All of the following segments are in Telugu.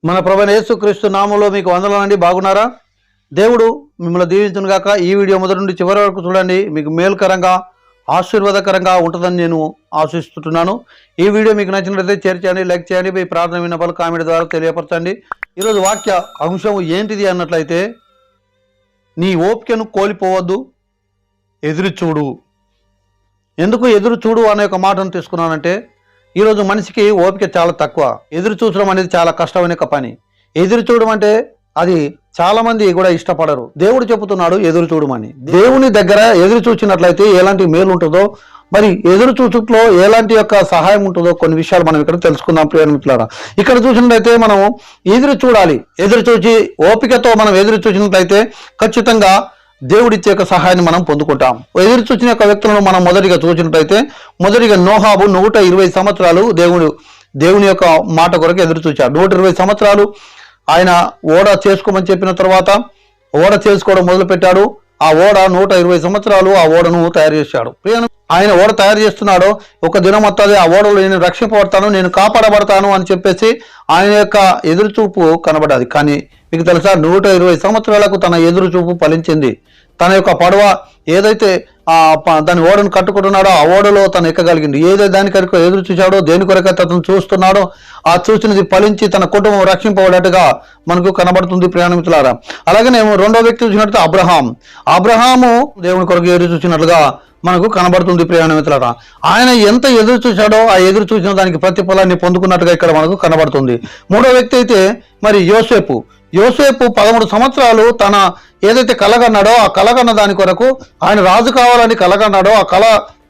మన ప్రభువైన యేసుక్రీస్తు నామములో మీకు వందనాలండి. బాగున్నారా? దేవుడు మిమ్మల్ని దీవించును గాక. ఈ వీడియో మొదటి నుండి చివరి వరకు చూడండి. మీకు మేలుకరంగా ఆశీర్వాదకరంగా ఉంటుందని నేను ఆశిస్తున్నాను. ఈ వీడియో మీకు నచ్చినట్లయితే షేర్ చేయండి, లైక్ చేయండి, మీ ప్రార్థన విన్నపాలు కామెంట్ ద్వారా తెలియపరచండి. ఈరోజు వాక్య అంశం ఏంటిది అన్నట్లయితే, నీ ఓపికను కోల్పోవద్దు, ఎదురు చూడు. ఎందుకు ఎదురు చూడు అనే ఒక మాటను తీసుకున్నానంటే, ఈరోజు మనిషికి ఓపిక చాలా తక్కువ. ఎదురు చూడడం అనేది చాలా కష్టమైన పని. ఎదురు చూడడం అంటే అది చాలా మంది కూడా ఇష్టపడరు. దేవుడు చెబుతున్నాడు ఎదురు చూడమని. దేవుని దగ్గర ఎదురు చూచినట్లయితే ఎలాంటి మేలు ఉంటుందో, మరి ఎదురు చూచుట్లో ఎలాంటి యొక్క సహాయం ఉంటుందో కొన్ని విషయాలు మనం ఇక్కడ తెలుసుకుందాం ప్రియ మిత్రులారా. ఇక్కడ చూసినట్లయితే మనం ఎదురు చూడాలి. ఎదురు చూచి ఓపికతో మనం ఎదురు చూసినట్లయితే ఖచ్చితంగా దేవుడిచ్చే యొక్క సహాయాన్ని మనం పొందుకుంటాం. ఎదురు చూసిన యొక్క వ్యక్తులను మనం మొదటిగా చూసినట్లయితే, మొదటిగా నోహాబు 120 సంవత్సరాలు దేవుని యొక్క మాట కొరకు ఎదురు చూచాడు. 120 సంవత్సరాలు ఆయన ఓడ చేసుకోమని చెప్పిన తర్వాత ఓడ చేసుకోవడం మొదలుపెట్టాడు. ఆ ఓడ 120 సంవత్సరాలు ఆ ఓడను తయారు చేశాడు. ఆయన ఓడ తయారు చేస్తున్నాడో, ఒక దినం వస్తుంది, ఆ ఓడలో నేను రక్షింపబడతాను, నేను కాపాడబడతాను అని చెప్పేసి ఆయన యొక్క ఎదురుచూపు కనబడాలి. కానీ మీకు తెలుసా, 120 సంవత్సరాలకు తన ఎదురుచూపు ఫలించింది. తన యొక్క పడవ ఏదైతే దాని ఓడను కట్టుకుంటున్నాడో ఆ ఓడలో తను ఎక్కగలిగింది. ఏదైతే దాని కొరకు ఎదురు చూశాడో, దేని కొరకైతే అతను చూస్తున్నాడో ఆ చూసినది ఫలించి తన కుటుంబం రక్షింపబడేట్టుగా మనకు కనబడుతుంది ప్రయాణికులారా. అలాగనే రెండో వ్యక్తి చూసినట్టు అబ్రహాము దేవుని కొరకు ఎదురు చూసినట్లుగా మనకు కనబడుతుంది ప్రయాణికులారా. ఆయన ఎంత ఎదురు చూశాడో ఆ ఎదురు చూసిన దానికి ప్రతిఫలాన్ని పొందుకున్నట్టుగా ఇక్కడ మనకు కనబడుతుంది. మూడో వ్యక్తి అయితే మరి యోసేపు 13 సంవత్సరాలు తన ఏదైతే కలగన్నాడో ఆ కలగన్న దాని కొరకు, ఆయన రాజు కావాలని కలగన్నాడో ఆ కళ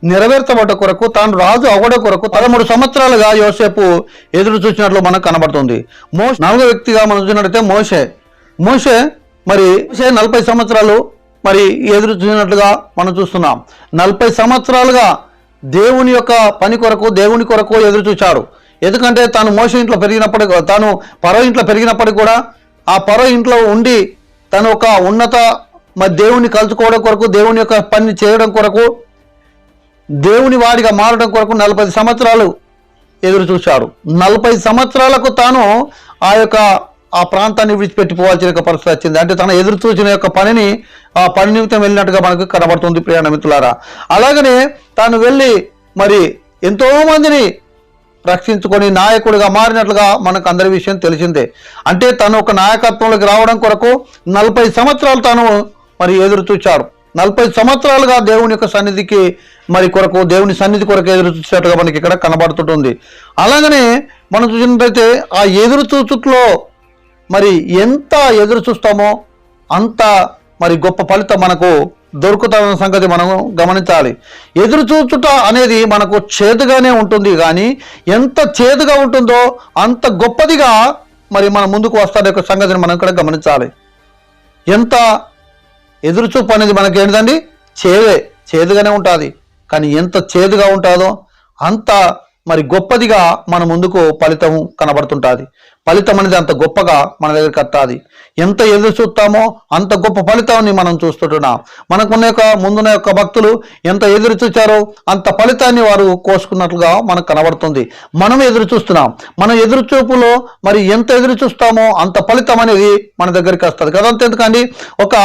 నెరవేర్చబడ్డ కొరకు, తాను రాజు అవ్వడం కొరకు 13 సంవత్సరాలుగా యోసేపు ఎదురు చూసినట్లు మనకు కనబడుతుంది. నాలుగో వ్యక్తిగా మనం చూసినట్లయితే మోషే మరి 40 సంవత్సరాలు మరి ఎదురు చూసినట్లుగా మనం చూస్తున్నాం. 40 సంవత్సరాలుగా దేవుని యొక్క పని కొరకు, దేవుని కొరకు ఎదురు చూశాడు. ఎందుకంటే తాను మోషే ఇంట్లో పెరిగినప్పటికీ, తాను పరో ఇంట్లో పెరిగినప్పటికీ కూడా ఆ పరో ఇంట్లో ఉండి తను ఒక ఉన్నత మరి దేవుని కలుసుకోవడం కొరకు, దేవుని యొక్క పని చేయడం కొరకు, దేవుని వాడిగా మారడం కొరకు 40 సంవత్సరాలు ఎదురు చూశాడు. 40 సంవత్సరాలకు తాను ఆ ప్రాంతాన్ని విడిచిపెట్టిపోవాల్సిన పరిస్థితి వచ్చింది. అంటే తన ఎదురు చూసిన యొక్క పనిని ఆ పని నిమిత్తం వెళ్ళినట్టుగా మనకు కనబడుతుంది ప్రియ మిత్రులారా. అలాగనే తాను వెళ్ళి మరి ఎంతో మందిని రక్షించుకొని నాయకుడిగా మారినట్లుగా మనకు అందరి విషయం తెలిసిందే. అంటే తను ఒక నాయకత్వంలోకి రావడం కొరకు 40 సంవత్సరాలు తాను మరి ఎదురు చూచాడు. 40 సంవత్సరాలుగా దేవుని యొక్క సన్నిధికి మరి కొరకు, దేవుని సన్నిధి కొరకు ఎదురు చూసేట్టుగా మనకి ఇక్కడ కనబడుతుంటుంది. అలాగనే మనం చూసినట్లయితే ఆ ఎదురు చూచుట్లో మరి ఎంత ఎదురు చూస్తామో అంత మరి గొప్ప ఫలితం మనకు దొరుకుతున్న సంగతి మనం గమనించాలి. ఎదురు చూచుట అనేది మనకు చేదుగానే ఉంటుంది, కానీ ఎంత చేదుగా ఉంటుందో అంత గొప్పదిగా మరి మన ముందుకు వస్తున్న యొక్క సంగతిని మనం ఇక్కడ గమనించాలి. ఎంత ఎదురుచూపు అనేది మనకి ఏంటండి, చేదుగానే ఉంటుంది, కానీ ఎంత చేదుగా ఉంటుందో అంత మరి గొప్పదిగా మన ముందుకు ఫలితం కనబడుతుంటుంది. ఫలితం అనేది అంత గొప్పగా మన దగ్గరికి వస్తుంది. ఎంత ఎదురు చూస్తామో అంత గొప్ప ఫలితాన్ని మనం చూస్తుంటున్నాం. మనకున్న యొక్క ముందున్న యొక్క భక్తులు ఎంత ఎదురు చూచారో అంత ఫలితాన్ని వారు కోసుకున్నట్లుగా మనకు కనబడుతుంది. మనం ఎదురు చూస్తున్నాం. మన ఎదురు చూపులో మరి ఎంత ఎదురు చూస్తామో అంత ఫలితం అనేది మన దగ్గరికి వస్తుంది కదా. అంతెందుకండి, ఒక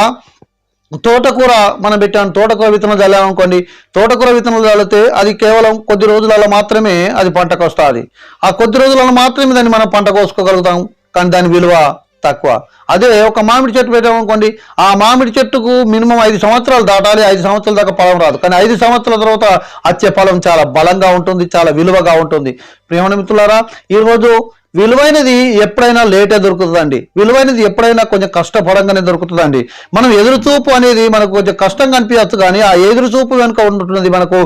తోటకూర మనం పెట్టాను, తోటకూర విత్తనం చల్లామనుకోండి, తోటకూర విత్తనం చల్లితే అది కేవలం కొద్ది రోజులలో మాత్రమే అది పంటకు వస్తుంది. ఆ కొద్ది రోజులలో మాత్రమే దాన్ని మనం పంట కోసుకోగలుగుతాం, కానీ దాని విలువ తక్కువ. అదే ఒక మామిడి చెట్టు పెట్టామనుకోండి, ఆ మామిడి చెట్టుకు మినిమం 5 సంవత్సరాలు దాటాలి, 5 సంవత్సరాల దాకా ఫలం రాదు, కానీ 5 సంవత్సరాల తర్వాత వచ్చే ఫలం చాలా బలంగా ఉంటుంది, చాలా విలువగా ఉంటుంది. ప్రియమైన మిత్రులారా, ఈరోజు విలువైనది ఎప్పుడైనా లేటే దొరుకుతుందండి. విలువైనది ఎప్పుడైనా కొంచెం కష్టపడంగానే దొరుకుతుందండి. మనం ఎదురుచూపు అనేది మనకు కొంచెం కష్టంగా అనిపించచ్చు, కానీ ఆ ఎదురుచూపు వెనుక ఉంటున్నది మనకు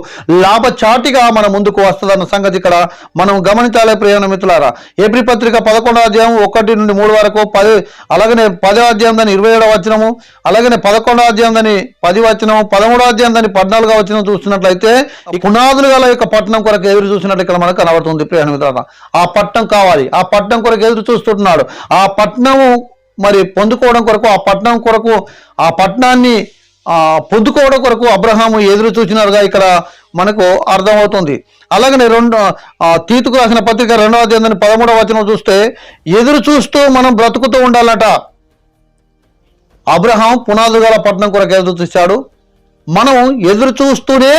లాభచాటిగా మన ముందుకు వస్తుందన్న సంగతి ఇక్కడ మనం గమనించాలి ప్రియ మిత్రులారా. ఏప్రిల్ పత్రిక 11వ అధ్యాయం 1 నుండి 3 వరకు, అలాగనే 10వ అధ్యాయం దాని 27వ వచనము, అలాగనే 11వ అధ్యాయం దాని 10 వచనము, 13వ అధ్యాయం దాని 14వ వచనం చూస్తున్నట్లయితే పునాదులు గల యొక్క పట్టణం కొరకు ఎదురు చూసినట్లు ఇక్కడ మనకు కనబడుతుంది ప్రియ మిత్రులారా. ఆ పట్టణం కావాలి, ఆ పట్టణం కొరకు ఎదురు చూస్తున్నాడు. ఆ పట్టణము మరి పొందుకోవడం కొరకు, ఆ పట్టణం కొరకు, ఆ పట్టణాన్ని పొందుకోవడం కొరకు అబ్రహాము ఎదురు చూసినారుగా ఇక్కడ మనకు అర్థమవుతుంది. అలాగనే తీతుకు రాసిన పత్రిక 2వ అధ్యాయం 13వ వచనం చూస్తే ఎదురు చూస్తూ మనం బ్రతుకుతూ ఉండాలట. అబ్రహాం పునాదుల గల పట్టణం కొరకు ఎదురు చూశాడు. మనం ఎదురు చూస్తూనే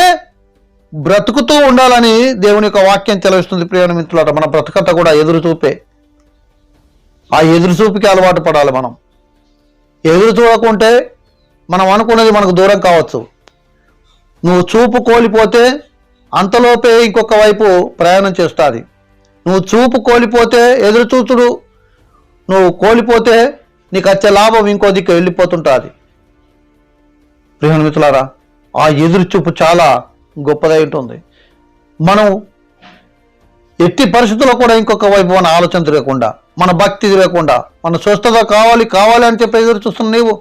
బ్రతుకుతూ ఉండాలని దేవుని యొక్క వాక్యం చెలవిస్తుంది. ప్రియమైన మిత్రులారా, మన బ్రతుకంతా కూడా ఎదురు చూపే. ఆ ఎదురు చూపుకి అలవాటు పడాలి. మనం ఎదురు చూడకుంటే మనం అనుకున్నది మనకు దూరం కావచ్చు. నువ్వు చూపు కోల్పోతే అంతలోపే ఇంకొక వైపు ప్రయాణం చేస్తుంది. నువ్వు చూపు కోల్పోతే ఎదురు చూచుడు నువ్వు కోల్పోతే నీకు వచ్చే లాభం ఇంకో దిక్కు వెళ్ళిపోతుంటుంది. ప్రియమైన మిత్రులారా, ఆ ఎదురు చూపు చాలా గొప్పదై ఉంటుంది. మనం ఎట్టి పరిస్థితుల్లో కూడా ఇంకొక వైపు మన ఆలోచన తిరగకుండా, మన భక్తి తిరగకుండా, మన స్వస్థత కావాలి కావాలి అని చెప్పి ఎదురు చూస్తున్న నీవు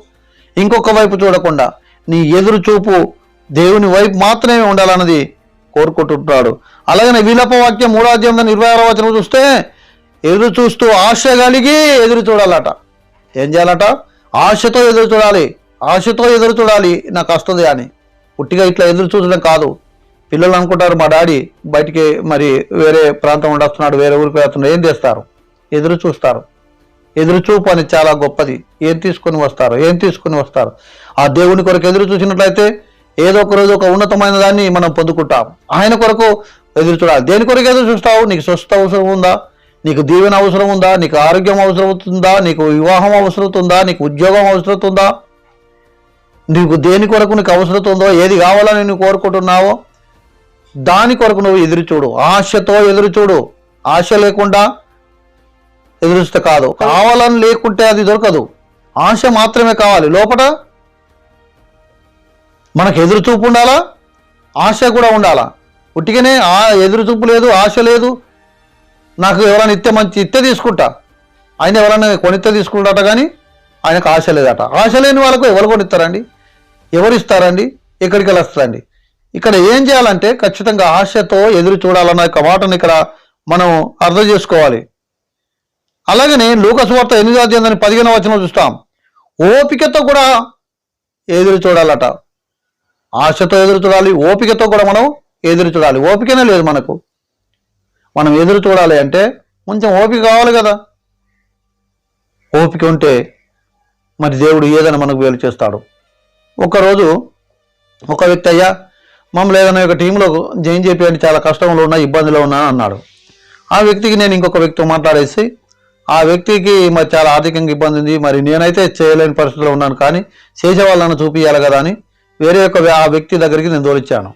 ఇంకొక వైపు చూడకుండా నీ ఎదురు చూపు దేవుని వైపు మాత్రమే ఉండాలన్నది కోరుకుంటుంటాడు. అలాగనే విలాప వాక్యం 3వ అధ్యాయం 26వ వచనం చూస్తే ఎదురు చూస్తూ ఆశ కలిగి ఎదురు చూడాలట. ఏం చేయాలట? ఆశతో ఎదురు చూడాలి. ఆశతో ఎదురు చూడాలి నాకు వస్తుంది అని. పుట్టిగా ఇట్లా ఎదురు చూడడం కాదు. పిల్లలు అనుకుంటారు మా డాడీ బయటికి మరి వేరే ప్రాంతం ఉండొస్తున్నాడు, వేరే ఊరికి వెళ్తున్నాడు, ఏం చేస్తారు? ఎదురు చూస్తారు. ఎదురు చూపు అని చాలా గొప్పది. ఏం తీసుకొని వస్తారు? ఆ దేవుని కొరకు ఎదురు చూసినట్లయితే ఏదో ఒక రోజు ఒక ఉన్నతమైన దాన్ని మనం పొందుకుంటాం. ఆయన కొరకు ఎదురు చూడాలి. దేని కొరకు ఎదురు చూస్తావు? నీకు స్వస్థత అవసరం ఉందా? నీకు దీవెన అవసరం ఉందా? నీకు ఆరోగ్యం అవసరం అవుతుందా? నీకు వివాహం అవసరం ఉందా? నీకు ఉద్యోగం అవసరం ఉందా? నీకు దేని కొరకు నీకు అవసరం ఉందో, ఏది కావాలని నువ్వు కోరుకుంటున్నావో దాని కొరకు నువ్వు ఎదురు చూడు. ఆశతో ఎదురు చూడు. ఆశ లేకుండా ఎదురుస్తే కాదు. కావాలని లేకుంటే అది దొరకదు. ఆశ మాత్రమే కావాలి. లోపల మనకు ఎదురు చూపు ఉండాలా, ఆశ కూడా ఉండాలా. ఉట్టిగానే ఎదురు చూపు లేదు, ఆశ లేదు, నాకు ఎవరైనా ఇత్తే తీసుకుంటా, ఆయన ఎవరైనా కొనిస్తే తీసుకుంటాట కానీ ఆయనకు ఆశ లేదట. ఆశ లేని వాళ్ళకు ఎవరు కొనిస్తారండి? ఎవరిస్తారండి? ఎక్కడికి వెళ్ళొస్తారండి? ఇక్కడ ఏం చేయాలంటే ఖచ్చితంగా ఆశతో ఎదురు చూడాలన్న యొక్క మాటను ఇక్కడ మనం అర్థం చేసుకోవాలి. అలాగనే లూకా సువార్త 8వ అధ్యాయం 15వ వచనం చూస్తాం. ఓపికతో కూడా ఎదురు చూడాలట. ఆశతో ఎదురు చూడాలి, ఓపికతో కూడా మనం ఎదురు చూడాలి. ఓపికనే లేదు మనకు. మనం ఎదురు చూడాలి అంటే కొంచెం ఓపిక కావాలి కదా. ఓపిక ఉంటే మరి దేవుడు ఏదైనా మనకు వేలు చేస్తాడు. ఒకరోజు ఒక వ్యక్తి, అయ్యా మమ్మల్ని ఏదైనా ఒక టీంలో జాయిన్ చేయాలని చాలా కష్టంలో ఉన్నా, ఇబ్బందిలో ఉన్నా అన్నాడు. ఆ వ్యక్తికి నేను ఇంకొక వ్యక్తితో మాట్లాడేసి, ఆ వ్యక్తికి మరి చాలా ఆర్థికంగా ఇబ్బంది ఉంది, మరి నేనైతే చేయలేని పరిస్థితిలో ఉన్నాను, కానీ చేసే వాళ్ళని చూపించాలి కదా అని వేరే ఆ వ్యక్తి దగ్గరికి నేను తోలిచ్చాను.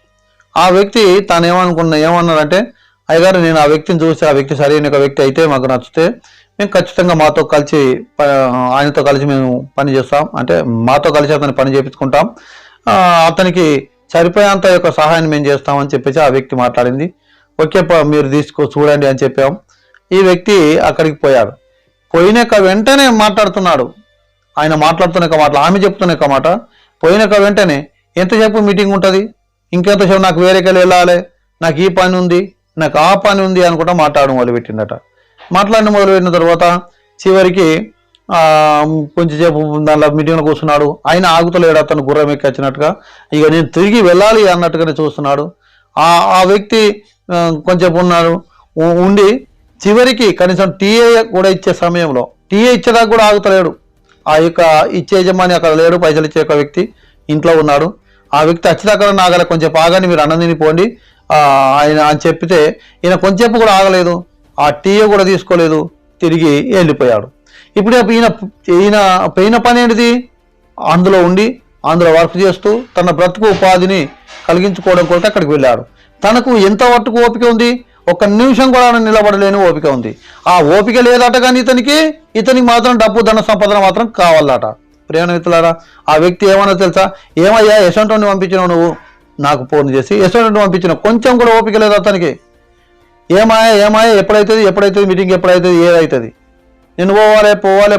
ఆ వ్యక్తి తాను ఏమన్నాడంటే, అయ్యగారు నేను ఆ వ్యక్తిని చూసి, ఆ వ్యక్తి సరైన ఒక వ్యక్తి అయితే మాకు నచ్చితే మేము ఖచ్చితంగా మాతో కలిసి ఆయనతో కలిసి మేము పని చేస్తాం, అంటే మాతో కలిసి అతన్ని పని చేయించుకుంటాం, అతనికి సరిపోయేంత యొక్క సహాయాన్ని మేము చేస్తామని చెప్పేసి ఆ వ్యక్తి మాట్లాడింది. ఓకే మీరు చూడండి అని చెప్పాం. ఈ వ్యక్తి అక్కడికి పోయాడు. పోయినాక వెంటనే మాట్లాడుతున్నాడు. ఆయన మాట్లాడుతున్న మాట, ఆమె చెప్తున్న మాట, పోయినాక వెంటనే ఎంతసేపు మీటింగ్ ఉంటుంది, ఇంకెంతసేపు నాకు వేరేకెళ్ళి వెళ్ళాలి, నాకు ఈ పని ఉంది, నాకు ఆ పని ఉంది అనుకుంటా మాట్లాడడం మొదలుపెట్టిందట. మాట్లాడడం మొదలుపెట్టిన తర్వాత చివరికి కొంచెంసేపు దానిలో మీటింగ్లో కూర్చున్నాడు. ఆయన ఆగుతలేడు, అతను గుర్రం ఎక్కి వచ్చినట్టుగా, ఇక నేను తిరిగి వెళ్ళాలి అన్నట్టుగానే చూస్తున్నాడు. ఆ వ్యక్తి కొంచెం ఉండి చివరికి కనీసం టీఏ కూడా ఇచ్చే సమయంలో, టీఏ ఇచ్చేదాకా కూడా ఆగుతలేడు. ఆ యొక్క ఇచ్చే యజమాని అక్కడ లేడు, పైసలు ఇచ్చే ఒక వ్యక్తి ఇంట్లో ఉన్నాడు. ఆ వ్యక్తి వచ్చేదాకా ఆగల, కొంచెం ఆగాని మీరు అన్నం తినిపోండి ఆయన అని చెప్పితే ఈయన కొంచెంసేపు కూడా ఆగలేదు, ఆ టీఏ కూడా తీసుకోలేదు, తిరిగి వెళ్ళిపోయాడు. ఇప్పుడు ఈయన పోయిన పని ఏంటిది? అందులో ఉండి అందులో వర్క్ చేస్తూ తన బ్రతుకు ఉపాధిని కలిగించుకోవడం కొరకు అక్కడికి వెళ్ళాడు. తనకు ఎంత మట్టుకు ఓపిక ఉంది? ఒక్క నిమిషం కూడా నిలబడలేని ఓపిక ఉంది. ఆ ఓపిక లేదట, కానీ ఇతనికి మాత్రం డబ్బు ధన సంపదన మాత్రం కావాలట. ప్రేమ మిత్రులారా, ఆ వ్యక్తి ఏమన్నా తెలుసా? ఏమయ్యా యశ్వంతుని పంపించినావు నువ్వు, నాకు ఫోన్ చేసి యశ్వంతుని పంపించినావు, కొంచెం కూడా ఓపిక లేదు అతనికి. ఏమాయ ఎప్పుడైతుంది మీటింగ్, ఎప్పుడైతుంది, ఏదవుతుంది, నేను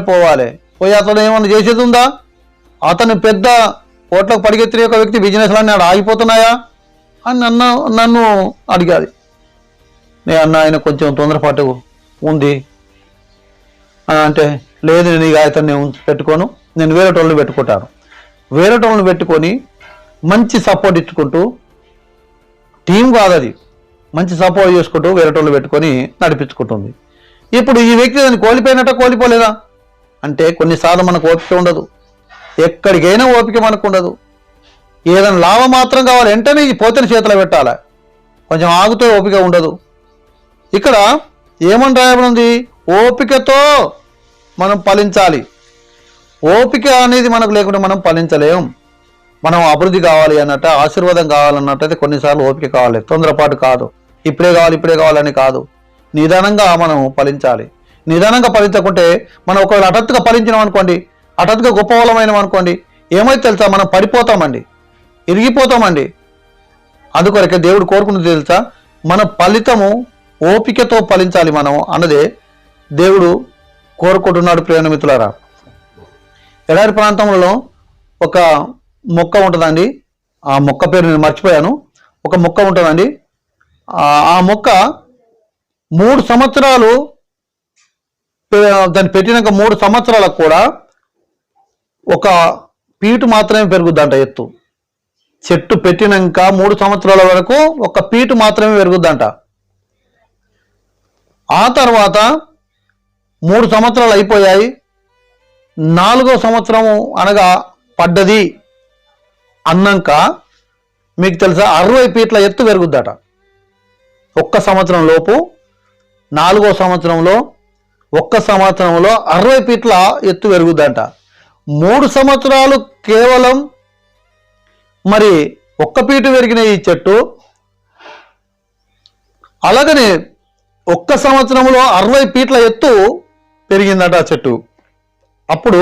పోవాలి. పోయి అతను ఏమన్నా చేసేది ఉందా? అతను పెద్ద కోట్లకు పడిగెత్తిన ఒక వ్యక్తి బిజినెస్లన్నీ ఆడ ఆగిపోతున్నాయా అని నన్ను అడిగాది. నేను ఆయన కొంచెం తొందరపాటు ఉంది అంటే, లేదు నేను ఇక అతన్ని పెట్టుకోను, నేను వేరే టోళ్ళని పెట్టుకుంటాను. వేరే టోళ్ళని పెట్టుకొని మంచి సపోర్ట్ ఇచ్చుకుంటూ టీం కాదు అది, మంచి సపోర్ట్ చేసుకుంటూ వేరేటోళ్ళు పెట్టుకొని నడిపించుకుంటుంది. ఇప్పుడు ఈ వ్యక్తి దాన్ని కోల్పోయినట్ట కోల్పోలేదా అంటే కొన్నిసార్లు మనకు ఓపిక ఉండదు, ఎక్కడికైనా ఓపిక మనకు ఉండదు. ఏదైనా లాభం మాత్రం కావాలి వెంటనే ఈ పోతని చేతిలో పెట్టాలి, కొంచెం ఆగితే ఓపిక ఉండదు. ఇక్కడ ఏమని రాయబడింది? ఓపికతో మనం ఫలించాలి. ఓపిక అనేది మనకు లేకుంటే మనం ఫలించలేం. మనం అభివృద్ధి కావాలి అన్నట్టు, ఆశీర్వాదం కావాలన్నట్టయితే కొన్నిసార్లు ఓపిక కావాలి, తొందరపాటు కాదు. ఇప్పుడే కావాలని కాదు, నిదానంగా మనం ఫలించాలి. నిదానంగా ఫలించకుంటే మనం ఒకవేళ హఠాత్తుగా ఫలించినాం అనుకోండి, హఠాత్తుగా గొప్ప వాళ్ళమైనాం అనుకోండి, ఏమైతే తెలుసా, మనం పడిపోతామండి, ఇరిగిపోతామండి. అందుకొరకే దేవుడు కోరుకున్నది తెలుసా, మన ఫలితము ఓపికతో ఫలించాలి మనం అన్నదే దేవుడు కోరుకుంటున్నాడు. ప్రియమైన మిత్రులారా, ఎడారి ప్రాంతంలో ఒక మొక్క ఉంటుందండి, ఆ మొక్క పేరు నేను మర్చిపోయాను. ఒక మొక్క ఉంటుందండి, ఆ మొక్క 3 సంవత్సరాలు దాన్ని పెట్టినాక 3 సంవత్సరాలకు కూడా ఒక పీటు మాత్రమే పెరుగుద్దంట ఎత్తు. చెట్టు పెట్టినాక 3 సంవత్సరాల వరకు ఒక పీటు మాత్రమే పెరుగుద్దంట. ఆ తర్వాత 3 సంవత్సరాలు అయిపోయాయి, 4వ సంవత్సరం అనగా పడ్డది అన్నాక మీకు తెలుసా 60 ఫీట్ల ఎత్తు పెరుగుద్దట. ఒక్క సంవత్సరం లోపు 4వ సంవత్సరంలో 60 ఫీట్ల ఎత్తు పెరుగుద్దంట. 3 సంవత్సరాలు కేవలం మరి 1 ఫీటు పెరిగిన ఈ చెట్టు, అలాగనే 1 సంవత్సరంలో 60 ఫీట్ల ఎత్తు పెరిగిందట ఆ చెట్టు. అప్పుడు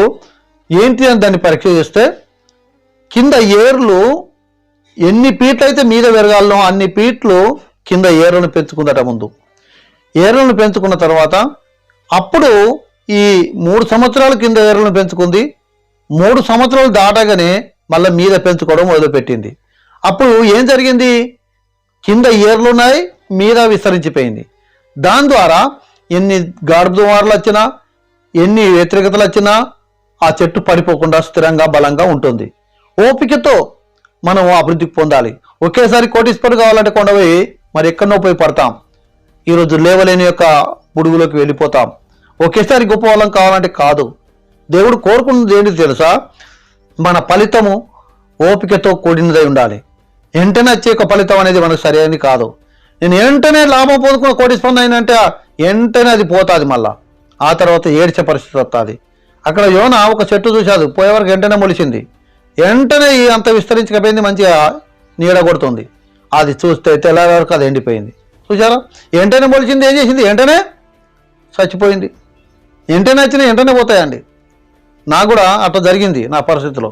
ఏంటి అని దాన్ని పరీక్ష చేస్తే కింద ఏర్లు ఎన్ని ఫీట్లు అయితే మీద పెరగాలనో అన్ని ఫీట్లు కింద ఏర్లను పెంచుకుందట. ముందు ఏర్లను పెంచుకున్న తర్వాత అప్పుడు ఈ 3 సంవత్సరాల కింద ఏర్లను పెంచుకుంది. 3 సంవత్సరాలు దాటగానే మళ్ళీ మీద పెంచుకోవడం మొదలుపెట్టింది. అప్పుడు ఏం జరిగింది? కింద ఏర్లున్నాయి, మీద విస్తరించిపోయింది. దాని ద్వారా ఎన్ని గాడుదుమారులు వచ్చినా, ఎన్ని వ్యతిరేకతలు వచ్చినా ఆ చెట్టు పడిపోకుండా స్థిరంగా బలంగా ఉంటుంది. ఓపికతో మనం అభివృద్ధికి పొందాలి. ఒకేసారి కోటీశ్వరుడు కావాలంటే కొండపోయి మరి ఎక్కడనో పోయి పడతాం, ఈరోజు లేవలేని యొక్క బుడుగులోకి వెళ్ళిపోతాం. ఒకేసారి గొప్ప వాళ్ళం కావాలంటే కాదు. దేవుడు కోరుకున్నది ఏంటి తెలుసా? మన ఫలితము ఓపికతో కూడినదై ఉండాలి. వెంటనే వచ్చే ఒక ఫలితం అనేది మనకు సరైనది కాదు. నేను వెంటనే లాభం పొందుకున్న కోటీశ్వరుడు అయినంటే వెంటనే అది పోతుంది, మళ్ళా ఆ తర్వాత ఏడ్చే పరిస్థితి వస్తుంది. అక్కడ యోన ఒక చెట్టు చూశాడు, పోయేవరకు వెంటనే మొలిచింది, వెంటనే అంత విస్తరించకపోయింది, మంచిగా నీడ కొడుతుంది. అది చూస్తే తెల్లారి వరకు అది ఎండిపోయింది. చూసారా? వెంటనే మొలిచింది, ఏం చేసింది? వెంటనే చచ్చిపోయింది. వెంటనే వచ్చినా వెంటనే పోతాయండి. నాకు కూడా అట్లా జరిగింది నా పరిస్థితిలో.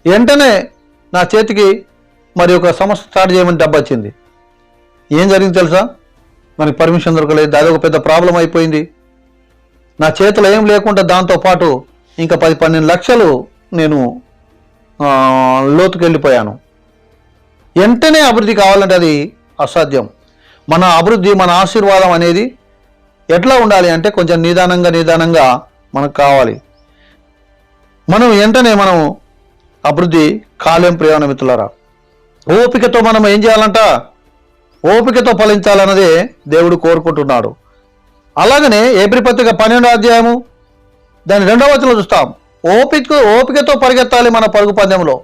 వెంటనే నా చేతికి మరి ఒక సంస్థ స్టార్ట్ చేయమని డబ్బు వచ్చింది. ఏం జరిగింది తెలుసా? మనకి పర్మిషన్ దొరకలేదు, అది ఒక పెద్ద ప్రాబ్లం అయిపోయింది. నా చేతిలో ఏం లేకుండా దాంతోపాటు ఇంకా 10-12 లక్షలు నేను లోతుకు వెళ్ళిపోయాను. వెంటనే అభివృద్ధి కావాలంటే అది అసాధ్యం. మన అభివృద్ధి, మన ఆశీర్వాదం అనేది ఎట్లా ఉండాలి అంటే కొంచెం నిదానంగా మనకు కావాలి. మనం వెంటనే మనం అభివృద్ధి కాలేం. ప్రియమైన మిత్రులారా, ఓపికతో మనం ఏం చేయాలంట? ఓపికతో ఫలించాలన్నదే దేవుడు కోరుకుంటున్నాడు. అలాగనే ఏప్రిల్ పత్రిక 12వ అధ్యాయము దాని 2వ వచనంలో చూస్తాం. ఓపికతో పరిగెత్తాలి మన పరుగు పందెంలో.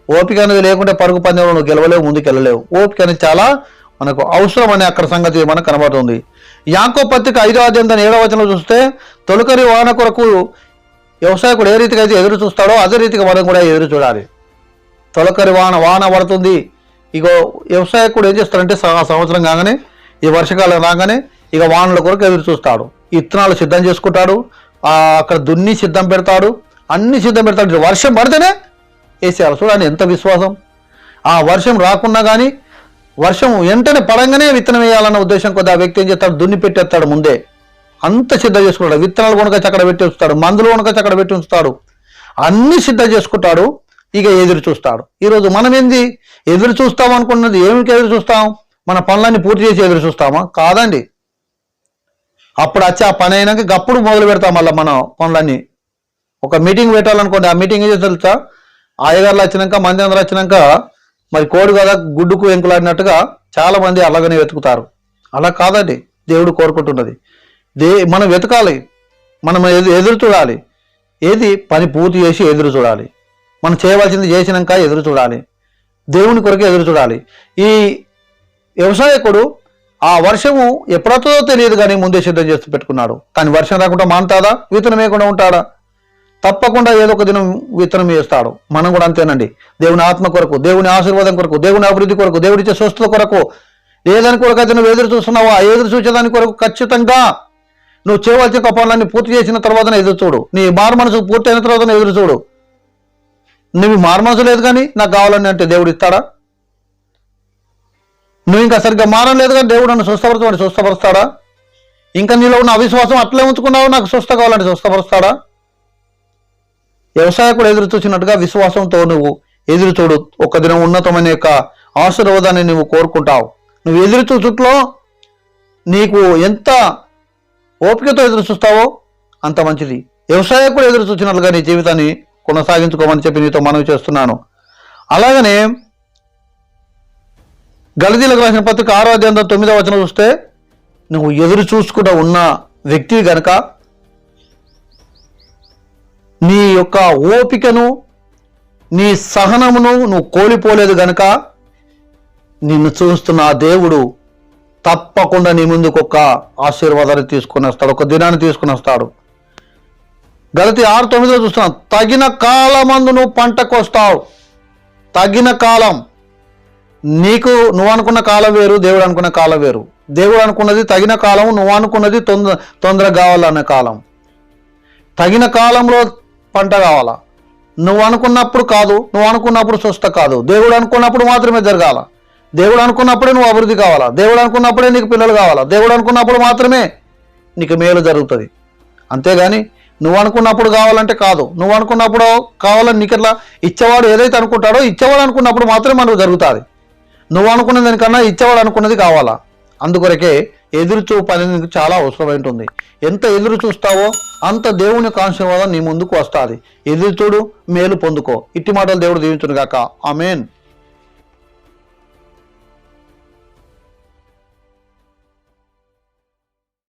ఓపిక అనేది లేకుంటే పరుగు పందెంలో నువ్వు గెలవలేవు, ముందుకు వెళ్ళలేవు. ఓపిక అనేది చాలా మనకు అవసరం అనే అక్కడ సంగతి మనకు కనబడుతుంది. యాకోబు పత్రిక 5వ అధ్యాయం దాని 7వ వచనంలో చూస్తే తొలకరి వాన కొరకు వ్యవసాయకుడు ఏ రీతిగా అయితే ఎదురు చూస్తాడో అదే రీతిగా మనం కూడా ఎదురు చూడాలి. తొలకరి వాన పడుతుంది, ఇగో వ్యవసాయకుడు ఏం చేస్తాడంటే సంవత్సరం కాగానే, ఈ వర్షకాలం రాగానే ఇక వానల కొరకు ఎదురు చూస్తాడు. ఇత్తనాలు సిద్ధం చేసుకుంటాడు, అక్కడ దున్ని సిద్ధం పెడతాడు, అన్ని సిద్ధం పెడతాడు. వర్షం పడితేనే వేసేయాలి. చూడండి ఎంత విశ్వాసం. ఆ వర్షం రాకున్నా కానీ వర్షం వెంటనే పడంగానే విత్తనం వేయాలన్న ఉద్దేశం కొద్ది ఆ వ్యక్తి ఏం చేస్తాడు? దున్ని పెట్టేస్తాడు. ముందే అంత సిద్ధం చేసుకుంటాడు. విత్తనాలు కొనకొచ్చి అక్కడ పెట్టి ఉంచుతాడు, మందులు కొనకొచ్చి అక్కడ పెట్టి ఉంచుతాడు, అన్ని సిద్ధం చేసుకుంటాడు. ఇక ఎదురు చూస్తాడు. ఈరోజు మనం ఏంది ఎదురు చూస్తాం అనుకున్నది? ఏమిటి ఎదురు చూస్తాం? మన పనులన్నీ పూర్తి చేసి ఎదురు చూస్తామా? కాదండి. అప్పుడు వచ్చి ఆ పని అయినాక అప్పుడు మొదలు పెడతాం మళ్ళీ మన పనులన్నీ. ఒక మీటింగ్ పెట్టాలనుకోండి, ఆ మీటింగ్ ఏం చేసి తెలుసా? అయ్యగారులు వచ్చినాక, మంది అందరూ వచ్చినాక మరి కోడి కదా గుడ్డుకు ఎంకులాడినట్టుగా చాలామంది అలాగనే వెతుకుతారు. అలా కాదండి దేవుడు కోరుకుంటున్నది. మనం వెతకాలి, మనం ఎదురు చూడాలి. ఏది పని పూర్తి చేసి ఎదురు చూడాలి. మనం చేయవలసింది చేసినాక ఎదురు చూడాలి. దేవుని కొరకు ఎదురు చూడాలి. ఈ వ్యవసాయకుడు ఆ వర్షము ఎప్పుడవుతుందో తెలియదు కానీ ముందే సిద్ధం చేస్తూ పెట్టుకున్నాడు. కానీ వర్షం రాకుండా మానుతాడా? విత్తనం వేయకుండా ఉంటాడా? తప్పకుండా ఏదో ఒక దినం విత్తనం వేస్తాడు. మనం కూడా అంతేనండి. దేవుని ఆత్మ కొరకు, దేవుని ఆశీర్వాదం కొరకు, దేవుని అభివృద్ధి కొరకు, దేవుడిచ్చే స్వస్థత కొరకు ఏదాని కొరకు అయితే నువ్వు ఎదురు చూస్తున్నావో ఆ ఎదురు చూసేదాని కొరకు ఖచ్చితంగా నువ్వు చేయవలసిన పనులన్నీ పూర్తి చేసిన తర్వాతనే ఎదురు చూడు. నీ మారు మనసు పూర్తి అయిన తర్వాతనే ఎదురు చూడు. నువ్వు మారు మనసు లేదు కానీ నాకు కావాలని అంటే దేవుడు ఇస్తాడా? నువ్వు ఇంకా సరిగ్గా మారం లేదు కానీ దేవుడు నన్ను స్వస్థపరచమని స్వస్థపరుస్తాడా? ఇంకా నీలో ఉన్న అవిశ్వాసం అట్లే ఉంచుకున్నావు, నాకు స్వస్థ కావాలంటే స్వస్థపరుస్తాడా? వ్యవసాయకుడు ఎదురు చూసినట్టుగా విశ్వాసంతో నువ్వు ఎదురు చూడు. ఒక దినం ఉన్నతమైన యొక్క ఆశీర్వాదాన్ని నువ్వు కోరుకుంటావు. నువ్వు ఎదురు చూచుట్లో నీకు ఎంత ఓపికతో ఎదురు చూస్తావో అంత మంచిది. వ్యవసాయకుడు ఎదురు చూసినట్లుగా నీ జీవితాన్ని కొనసాగించుకోమని చెప్పి నీతో మనవి చేస్తున్నాను. అలాగనే గలతీయులకు రాసిన పత్రిక 6వ అధ్యాయం 9వ వచనం చూస్తే, నువ్వు ఎదురు చూసుకుంటూ ఉన్న వ్యక్తి గనక నీ యొక్క ఓపికను, నీ సహనమును నువ్వు కోల్పోలేదు గనక నిన్ను చూస్తున్న ఆ దేవుడు తప్పకుండా నీ ముందుకు ఒక ఆశీర్వాదాన్ని తీసుకుని వస్తాడు, ఒక దినాన్ని తీసుకుని వస్తాడు. గలతీ 6:9 చూస్తున్నాం, తగిన కాలమందు నువ్వు పంటకు వస్తావు. తగిన కాలం, నువ్వు అనుకున్న కాలం వేరు, దేవుడు అనుకున్న కాలం వేరు. దేవుడు అనుకున్నది తగిన కాలం, నువ్వు అనుకున్నది తొందరగా కావాలనే కాలం. తగిన కాలంలో పంట కావాలా? నువ్వు అనుకున్నప్పుడు కాదు, నువ్వు అనుకున్నప్పుడు స్వస్థ కాదు. దేవుడు అనుకున్నప్పుడు మాత్రమే జరగాల. దేవుడు అనుకున్నప్పుడే నువ్వు అభివృద్ధి కావాలా. దేవుడు అనుకున్నప్పుడే నీకు పిల్లలు కావాలా. దేవుడు అనుకున్నప్పుడు మాత్రమే నీకు మేలు జరుగుతుంది. అంతేగాని నువ్వు అనుకున్నప్పుడు కావాలంటే కాదు. నువ్వు అనుకున్నప్పుడు కావాలని నీకు ఎట్లా? ఇచ్చేవాడు ఏదైతే అనుకుంటాడో ఇచ్చేవాడు అనుకున్నప్పుడు మాత్రమే మనకు జరుగుతుంది. నువ్వు అనుకున్న దానికన్నా ఇచ్చేవాడు అనుకున్నది కావాలా. అందుకొరకే ఎదురుచూపు అనేది చాలా అవసరమై ఉంటుంది. ఎంత ఎదురు చూస్తావో అంత దేవుని ఆశీర్వాదం నీ ముందుకు వస్తుంది. ఎదురు చూడు, మేలు పొందుకో. ఇట్టి మాటలు దేవుడు దీవించును గాక. ఆమేన్.